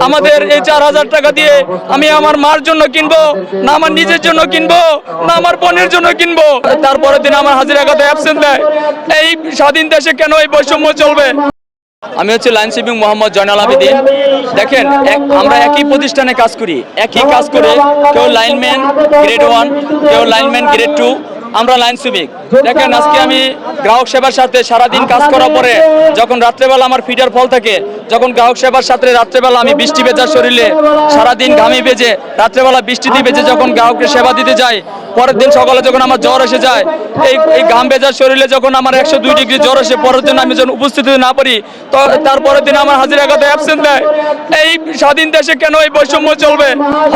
আমাদের এই 4000 টাকা দিয়ে আমি আমার মার জন্য কিনবো না আমার নিজের জন্য কিনবো না আমার বোনের জন্য কিনবো, তারপরের দিন আমার হাজিরা খাতায় অ্যাবসেন্ট দেয়। এই স্বাধীন দেশে কেন এই বৈষম্য চলবে? আমি হচ্ছে লাইন সুইপিং মোহাম্মদ জয়নাল আবেদিন। দেখেন, আমরা একই প্রতিষ্ঠানে কাজ করি, একই কাজ করে কেউ লাইনম্যান গ্রেড 1, কেউ লাইনম্যান গ্রেড 2, আমরা লাইন সুইপিং। দেখেন, আজকে আমি গ্রাহক সেবার সাথে সারাদিন কাজ করার পরে যখন রাত্রেবেলা আমার ফিডার ফল থাকে, যখন গ্রাহক সেবার সাথে রাত্রেবেলা আমি বৃষ্টি ভেজা শরীরে সারাদিন ঘামি বেজে রাত্রেবেলা বৃষ্টিতে বেজে যখন গ্রাহককে সেবা দিতে যাই, পরের দিন সকালে যখন আমার জ্বর এসে যায়, এই ঘাম ভেজার শরীরে যখন আমার 102 ডিগ্রি জ্বর এসে পরের দিন আমি যখন উপস্থিত হতে না পারি, তো তারপরের দিন আমার হাজিরা খাতায় অ্যাবসেন্ট দেয়। এই স্বাধীন দেশে কেন এই বৈষম্য চলবে?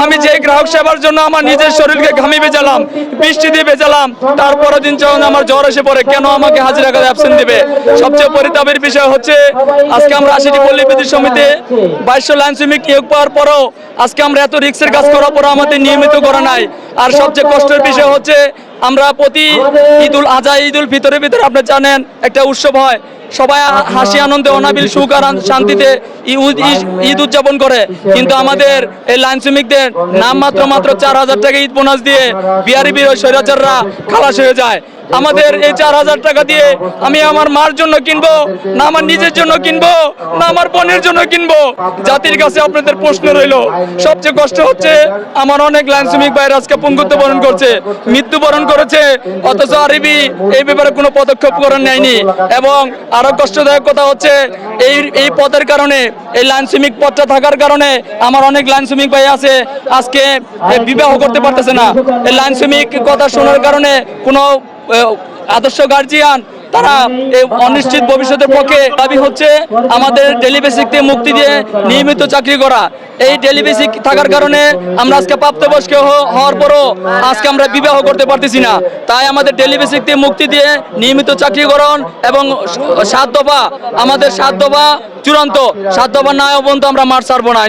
আমি যে গ্রাহক সেবার জন্য আমার নিজের শরীরকে ঘামি ভেজালাম, বৃষ্টি দিয়ে ভেজালাম, তারপরের দিন যখন আমার জ্বর এসে পড়ে কেন আমাকে হাজিরা খাতায় অ্যাবসেন্ট দিবে? সবচেয়ে পরিতাপের বিষয় হচ্ছে আজকে আমরা 80টি পল্লী বিদ্যুৎ সমিতি 2200 লাইন শ্রমিক নিয়োগ পাওয়ার পরও আজকে আমরা এত রিক্সের কাজ করার পরও আমাদের নিয়মিত করা নাই। আর সবচেয়ে কষ্টের বিষয় হচ্ছে আমরা প্রতি ঈদুল আজহা, ঈদুল ফিতরের ভিতরে আপনি জানেন একটা উৎসব হয়, সবাই হাসি আনন্দে অনাবিল সুখ আর শান্তিতে ঈদ উদযাপন করে, কিন্তু আমাদের এই লাইন শ্রমিকদের নাম মাত্র 4000 টাকা ঈদ বোনাস দিয়ে বিহারি স্বৈরাচাররা খালাস হয়ে যায়। আমাদের এই 4000 টাকা দিয়ে আমি আমার মার জন্য কিনবো না আমার নিজের জন্য কিনবো না আমার বোনের জন্য কিনবো? জাতির কাছে আপনাদের প্রশ্ন রইল। সবচেয়ে কষ্ট হচ্ছে আমার অনেক লাইন শ্রমিক ভাইরা আজকে পঙ্গুত্ব বরণ করছে, মৃত্যুবরণ করেছে, অথচ আরবি এই ব্যাপারে কোনো পদক্ষেপ করেন নেয়নি। এবং আরো কষ্টদায়ক কথা হচ্ছে এই পদের কারণে, এই লাইন শ্রমিক পদটা থাকার কারণে আমার অনেক লাইন শ্রমিক ভাই আছে আজকে বিবাহ করতে পারতেছে না। এই লাইন শ্রমিক কথা শোনার কারণে কোনো আদর্শ গার্জিয়ান তারা এই অনিশ্চিত ভবিষ্যতের পক্ষে দাবি হচ্ছে আমাদের ডেলি বেসিক থেকে মুক্তি দিয়ে নিয়মিত চাকরি করা। এই ডেলি বেসিক থাকার কারণে আমরা আজকে প্রাপ্তবয়স্ক হওয়ার পরও আজকে আমরা বিবাহ করতে পারতেছি না। তাই আমাদের ডেলি বেসিক থেকে মুক্তি দিয়ে নিয়মিত চাকরিকরণ এবং 7 দফা, আমাদের 7 দফা চূড়ান্ত, 7 দফা না পর্যন্ত আমরা মাঠ ছাড়বো না।